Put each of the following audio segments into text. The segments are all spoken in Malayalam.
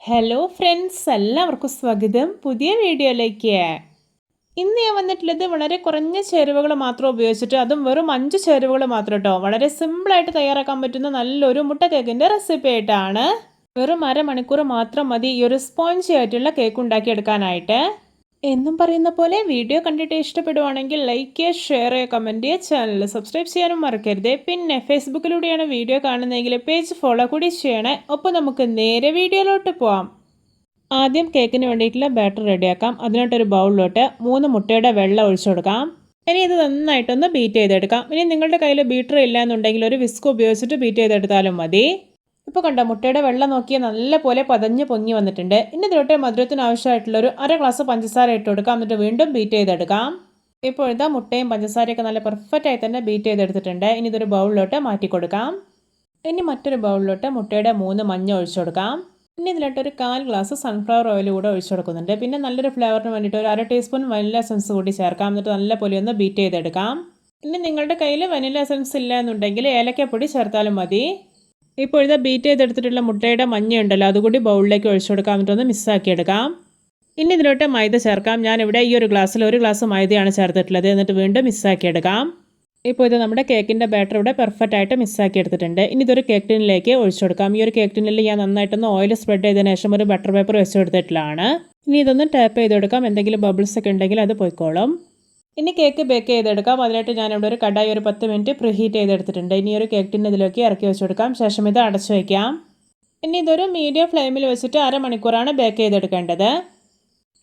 ഹലോ ഫ്രണ്ട്സ്, എല്ലാവർക്കും സ്വാഗതം പുതിയ വീഡിയോയിലേക്ക്. ഇന്ന് ഞാൻ വന്നിട്ടുള്ളത് വളരെ കുറഞ്ഞ ചേരുവകൾ മാത്രം ഉപയോഗിച്ചിട്ട്, അതും വെറും 5 ചേരുവകൾ മാത്രം കേട്ടോ, വളരെ സിമ്പിളായിട്ട് തയ്യാറാക്കാൻ പറ്റുന്ന നല്ലൊരു മുട്ട കേക്കിൻ്റെ റെസിപ്പി ആയിട്ടാണ്. വെറും അരമണിക്കൂർ മാത്രം മതി ഈ ഒരു സ്പോഞ്ചി ആയിട്ടുള്ള കേക്ക് ഉണ്ടാക്കിയെടുക്കാനായിട്ട്. എന്നും പറയുന്ന പോലെ വീഡിയോ കണ്ടിട്ട് ഇഷ്ടപ്പെടുവാണെങ്കിൽ ലൈക്ക് ചെയ്യുക, ഷെയർ ചെയ്യുക, കമൻറ്റ് ചെയ്യുക, ചാനൽ സബ്സ്ക്രൈബ് ചെയ്യാനും മറക്കരുത്. പിന്നെ ഫേസ്ബുക്കിലൂടെയാണ് വീഡിയോ കാണുന്നതെങ്കിൽ പേജ് ഫോളോ കൂടി ചെയ്യണേ. ഒപ്പം നമുക്ക് നേരെ വീഡിയോയിലോട്ട് പോവാം. ആദ്യം കേക്കിന് വേണ്ടിയിട്ടുള്ള ബാറ്റർ റെഡിയാക്കാം. അതിനോട്ടൊരു ബൗളിലോട്ട് 3 മുട്ടയുടെ വെള്ളം ഒഴിച്ചു കൊടുക്കാം. ഇനി ഇത് നന്നായിട്ടൊന്ന് ബീറ്റ് ചെയ്തെടുക്കാം. ഇനി നിങ്ങളുടെ കയ്യിൽ ബീറ്റർ ഇല്ല എന്നുണ്ടെങ്കിൽ ഒരു വിസ്ക് ഉപയോഗിച്ചിട്ട് ബീറ്റ് ചെയ്തെടുത്താലും മതി. ഇപ്പോൾ കണ്ടോ, മുട്ടയുടെ വെള്ളം നോക്കിയാൽ നല്ല പോലെ പതഞ്ഞ് പൊങ്ങി വന്നിട്ടുണ്ട്. ഇനി ഇതിലോട്ട് മധുരത്തിന് ആവശ്യമായിട്ടുള്ളൊരു 1/2 ഗ്ലാസ് പഞ്ചസാര ഇട്ട് കൊടുക്കാം. എന്നിട്ട് വീണ്ടും ബീറ്റ് ചെയ്തെടുക്കാം. ഇപ്പോൾ ഇതാ മുട്ടയും പഞ്ചസാരയൊക്കെ നല്ല പെർഫെക്റ്റായി തന്നെ ബീറ്റ് ചെയ്തെടുത്തിട്ടുണ്ട്. ഇനി ഇതൊരു ബൗളിലോട്ട് മാറ്റി കൊടുക്കാം. ഇനി മറ്റൊരു ബൗളിലോട്ട് മുട്ടയുടെ 3 മഞ്ഞ ഒഴിച്ചു കൊടുക്കാം. ഇനി ഇതിലോട്ട് ഒരു 1/4 ഗ്ലാസ് സൺഫ്ലവർ ഓയിൽ കൂടെ ഒഴിച്ചു കൊടുക്കുന്നുണ്ട്. പിന്നെ നല്ലൊരു ഫ്ലേവറിന് വേണ്ടിയിട്ട് ഒരു 1/2 ടീസ്പൂൺ വനില എസൻസ് കൂടി ചേർക്കാം. എന്നിട്ട് നല്ല പോലെ ഒന്ന് ബീറ്റ് ചെയ്തെടുക്കാം. ഇനി നിങ്ങളുടെ കയ്യിൽ വനില എസൻസ് ഇല്ല എന്നുണ്ടെങ്കിൽ ഏലക്കപ്പൊടി ചേർത്താലും മതി. ഇപ്പോൾ ഇത് ബീറ്റ് ചെയ്തെടുത്തിട്ടുള്ള മുട്ടയുടെ മഞ്ഞ ഉണ്ടല്ലോ, അതുകൂടി ബൗളിലേക്ക് ഒഴിച്ചു കൊടുക്കാം. എന്നിട്ടൊന്ന് മിക്സാക്കിയെടുക്കാം. ഇനി ഇതിലോട്ട് മൈദ ചേർക്കാം. ഞാനിവിടെ ഈ ഒരു ഗ്ലാസ്സിൽ 1 ഗ്ലാസ് മൈദയാണ് ചേർത്തിട്ടുള്ളത്. എന്നിട്ട് വീണ്ടും മിക്സാക്കിയെടുക്കാം. ഇപ്പോൾ ഇത് നമ്മുടെ കേക്കിൻ്റെ ബാറ്റർ ഇവിടെ പെർഫെക്റ്റ് ആയിട്ട് മിക്സാക്കി എടുത്തിട്ടുണ്ട്. ഇനി ഇതൊരു കേക്ക് ടിന്നിലേക്ക് ഒഴിച്ചു കൊടുക്കാം. ഈ ഒരു കേക്ക് ടിന്നിൽ ഞാൻ നന്നായിട്ടൊന്ന് ഓയിൽ സ്പ്രെഡ് ചെയ്തതിന് ശേഷം ഒരു ബട്ടർ പേപ്പർ വെച്ച് കൊടുത്തിട്ടുള്ളതാണ്. ഇനി ഇതൊന്ന് ടാപ്പ് ചെയ്ത് കൊടുക്കാം. എന്തെങ്കിലും ബബിൾസ് ഒക്കെ ഉണ്ടെങ്കിൽ അത് പോയിക്കോളും. ഇനി കേക്ക് ബേക്ക് ചെയ്തെടുക്കാം. അതിനായിട്ട് ഞാനിവിടെ ഒരു കടായി ഒരു 10 മിനിറ്റ് പ്രീഹീറ്റ് ചെയ്തെടുത്തിട്ടുണ്ട്. ഇനി ഒരു കേക്ക് ടിന്ന് ഇതിലേക്ക് ഇറക്കി വെച്ച് കൊടുക്കാം. ശേഷം ഇത് അടച്ചു വയ്ക്കാം. ഇനി ഇതൊരു മീഡിയം ഫ്ലെയിമിൽ വെച്ചിട്ട് അരമണിക്കൂറാണ് ബേക്ക് ചെയ്തെടുക്കേണ്ടത്.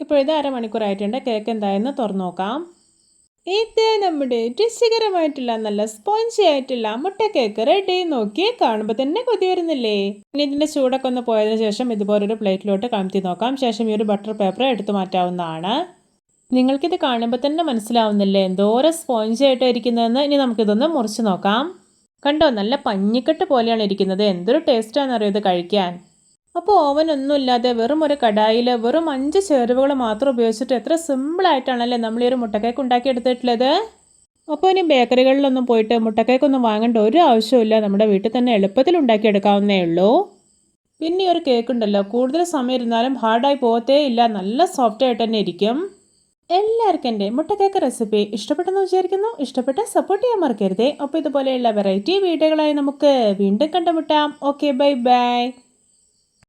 ഇപ്പോൾ ഇത് അരമണിക്കൂറായിട്ടുണ്ട്. കേക്ക് എന്തായെന്ന് തുറന്നു നോക്കാം. ഇത് നമ്മുടെ രുചികരമായിട്ടുള്ള നല്ല സ്പോഞ്ചി ആയിട്ടുള്ള മുട്ട കേക്ക് റെഡി. നോക്കി കാണുമ്പോൾ തന്നെ കൊതി വരുന്നില്ലേ? ഇനി ഇതിൻ്റെ ചൂടൊക്കെ ഒന്ന് പോയതിനു ശേഷം ഇതുപോലൊരു പ്ലേറ്റിലോട്ട് കമഴ്ത്തി നോക്കാം. ശേഷം ഈ ഒരു ബട്ടർ പേപ്പർ എടുത്തു മാറ്റാവുന്നതാണ്. നിങ്ങൾക്കിത് കാണുമ്പോൾ തന്നെ മനസ്സിലാവുന്നില്ലേ എന്തോരം സ്പോഞ്ചി ആയിട്ടാണ് ഇരിക്കുന്നതെന്ന്? ഇനി നമുക്കിതൊന്ന് മുറിച്ച് നോക്കാം. കണ്ടോ, നല്ല പഞ്ഞിക്കെട്ട് പോലെയാണ് ഇരിക്കുന്നത്. എന്തൊരു ടേസ്റ്റാണെന്നറിയോ ഇത് കഴിക്കാൻ. അപ്പോൾ ഓവനൊന്നുമില്ലാതെ വെറും ഒരു കടായിൽ വെറും 5 ചേരുവകൾ മാത്രം ഉപയോഗിച്ചിട്ട് എത്ര സിമ്പിളായിട്ടാണല്ലേ നമ്മൾ ഈ ഒരു മുട്ടക്കേക്ക് ഉണ്ടാക്കിയെടുത്തിട്ടുള്ളത്. അപ്പോൾ ഇനി ബേക്കറികളിലൊന്നും പോയിട്ട് മുട്ടക്കേക്കൊന്നും വാങ്ങേണ്ട ഒരു ആവശ്യമില്ല. നമ്മുടെ വീട്ടിൽ തന്നെ എളുപ്പത്തിൽ ഉണ്ടാക്കിയെടുക്കാവുന്നേ ഉള്ളൂ. പിന്നെ ഈ ഒരു കേക്ക് ഉണ്ടല്ലോ, കൂടുതൽ സമയം ഇരുന്നാലും ഹാർഡായി പോകത്തേ ഇല്ല. നല്ല സോഫ്റ്റ് ആയിട്ട് തന്നെ ഇരിക്കും. എല്ലാവർക്കും എൻ്റെ മുട്ടക്കേക്ക് റെസിപ്പി ഇഷ്ടപ്പെട്ടെന്ന് വിചാരിക്കുന്നു. ഇഷ്ടപ്പെട്ട സപ്പോർട്ട് ചെയ്യാൻ മറക്കരുതേ. അപ്പോൾ ഇതുപോലെയുള്ള വെറൈറ്റി വീഡിയോകളായി നമുക്ക് വീണ്ടും കണ്ടുമുട്ടാം. Okay, bye bye.